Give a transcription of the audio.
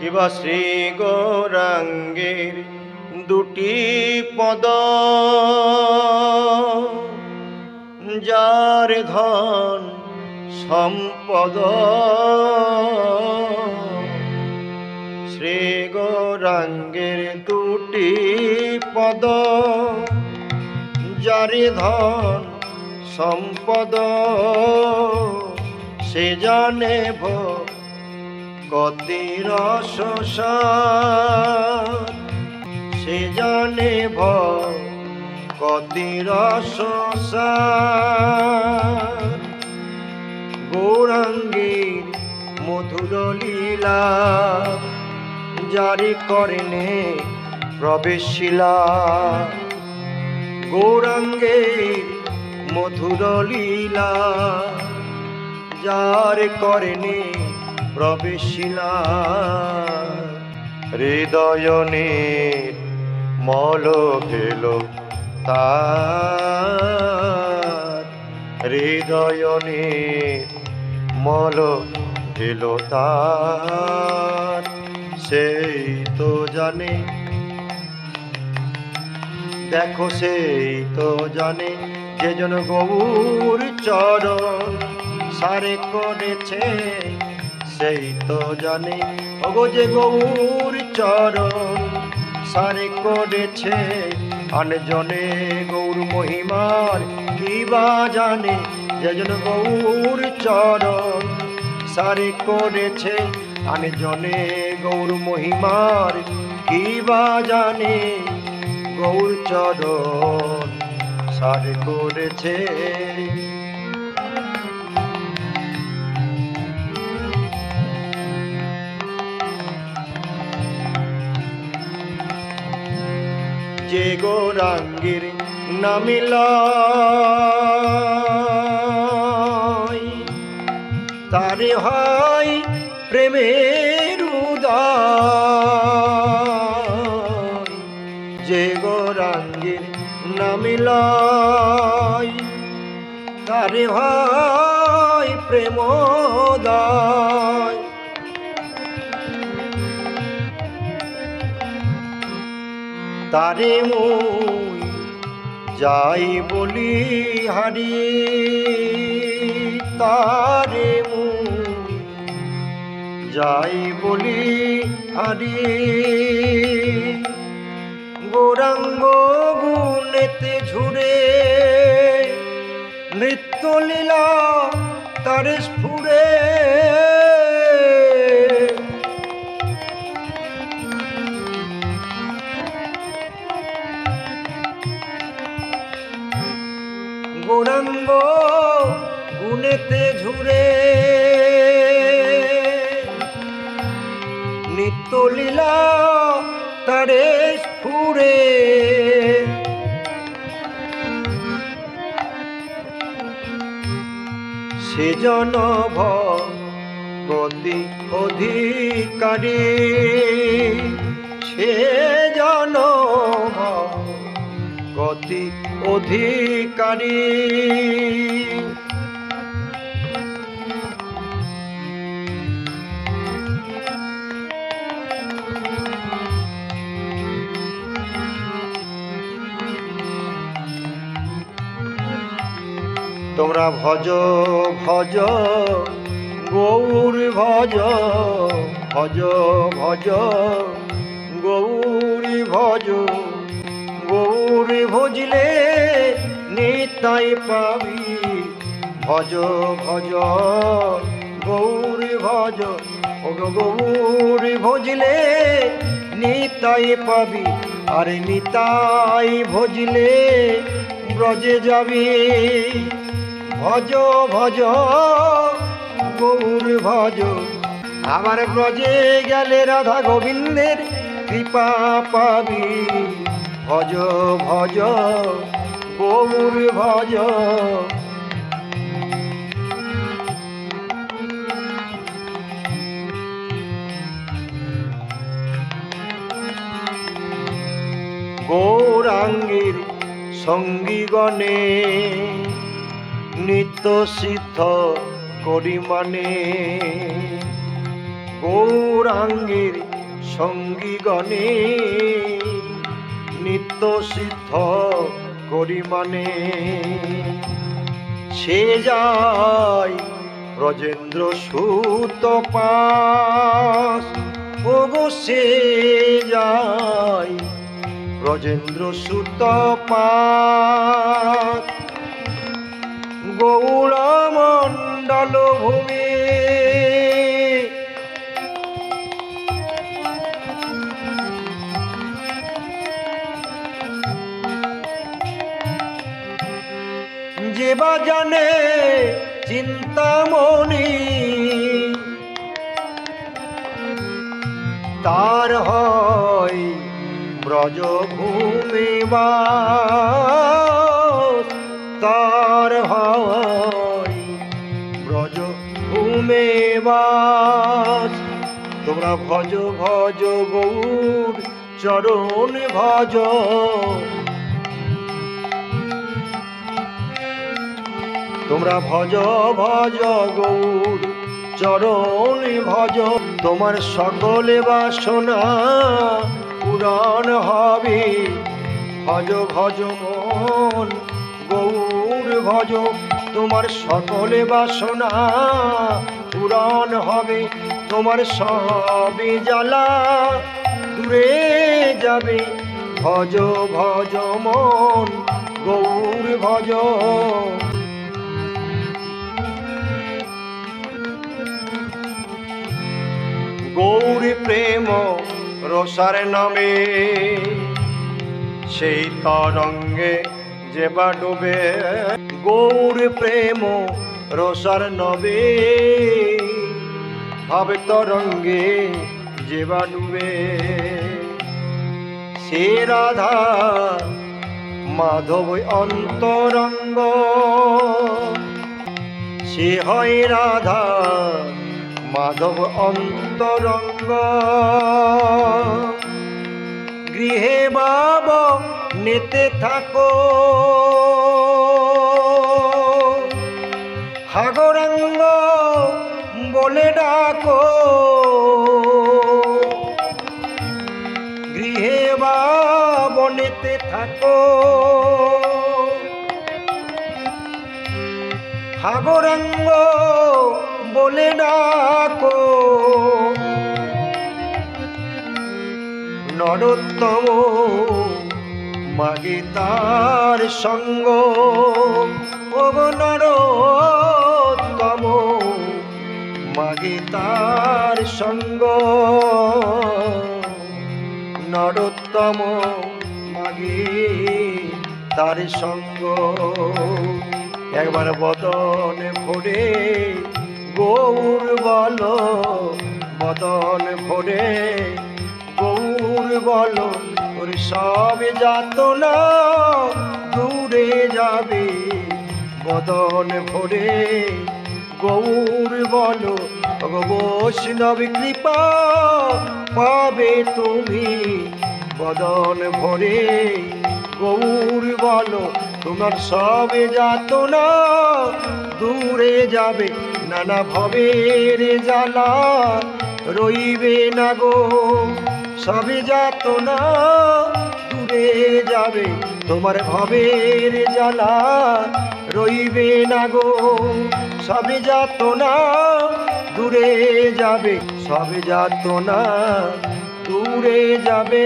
শিবা শ্রী গৌরাঙ্গের দুটি পদ, যার ধন সম্পদ। শ্রী গৌরাঙ্গের দুটি পদ, যার ধন সম্পদ। সে জানে কতি রসসার, সে জানে কতি রসসার। গৌরাঙ্গীর মধুর লীলা, জারি করেনে প্রবেশিলা। গৌরাঙ্গের মধুর লীলা, যার করেনে প্রবেশিলা। হৃদয়নে মল গেল তার, হৃদয়নে মল গেল তার। সেই তো জানে, দেখো সেই তো জানে, যে জন গৌর চরণ সারে করেছে। সেই তো জানে ওগো যে গৌর চরণ সারে করেছে। আনজনে গৌর মহিমার কি বা জানে, যে জন গৌর চরণ সারে করেছে। আনজনে গৌর মহিমার কি বা জানে, গৌর চরণ সারে করেছে। যে গৌরাঙ্গের নামে লয়, তারে হয় প্রেমের উদয়। যে গৌরাঙ্গের নামে লয়, তারে হয় প্রেমোদয়। তারে মুই যাই বলি হারি, তারে মুই যাই বলি হারি। গৌরাঙ্গ গুণেতে ঝুরে, নৃত্য লীলা তার স্ফুরে। গৌরাঙ্গ গুণেতে ঝুরে, নিত্য লীলা তারে স্ফুরে। সে জন ভগতি অধিকারী, সে জন ভগতি অধিকারী। তোমরা ভজ ভজ গৌর ভজ, ভজ ভজ গৌর ভজ। গৌর ভজলে নিতাই পাবি, ভজ ভজ গৌর ভজ। ওগো গৌর ভজলে নিতাই পাবি, আরে নিতাই ভজলে ব্রজে যাবি। ভজ ভজ গৌর ভজ, আমার ব্রজে গেলে রাধা গোবিন্দের কৃপা পাবি। ভজ ভজ গৌর ভজ। গৌরাঙ্গের সঙ্গীগণে নিত্য সিদ্ধ করি মানে, গৌরাঙ্গের সঙ্গীগণে নিত্য সিদ্ধ করি মানে সে যায় ব্রজেন্দ্র সুত পাশ ওগো সে যায় ব্রজেন্দ্র সুত পাশ গৌড়মণ্ডল ভূমি যে বা জানে চিন্তামণি তার হয় ব্রজভূমি বাস তার হয় ব্রজভূমি বাস তোমরা ভজ ভজ গৌর চরণ ভজ তোমরা ভজ ভজ গৌর চরণ ভজ তোমার সকলে বাসনা পূরণ হবে ভজ ভজ মন গৌর ভজ তোমার সকলে বাসনা পূরণ হবে তোমার সবে জ্বালা দূরে যাবে ভজ ভজ মন গৌর ভজ গৌরী প্রেম রসার নামে সেই তরঙ্গে যে বা ডুবে গৌরী প্রেম রসার নবে ভাবে তরঙ্গে যে বা ডুবে সে রাধা মাধব অন্তরঙ্গ সে হয় রাধা মাধব অন্তরঙ্গ গৃহে বাবা নেতে থাকো হাগরাঙ্গ বলে ডাকো গৃহে বাবা নেতে থাকো হাগরাঙ্গ বলে ডাকো নরোত্তম মাগে তার সঙ্গ ওগো নরোত্তম মাগে তার সঙ্গ নরোত্তম মাগে তার সঙ্গ একবার বদন ভরে গৌর বলো বদন ভরে গৌর বলো ওর সব যাতনা দূরে যাবে বদন ভরে গৌর বলো বৈষ্ণব কৃপা পাবে তুমি বদন ভরে গৌর বলো তোমার সব যাতনা দূরে যাবে নানা ভবের জ্বালা রইবে না গো সবে যাতনা দূরে যাবে তোমার ভবের জ্বালা রইবে না গো সবে যাতনা দূরে যাবে সবে যাতনা দূরে যাবে।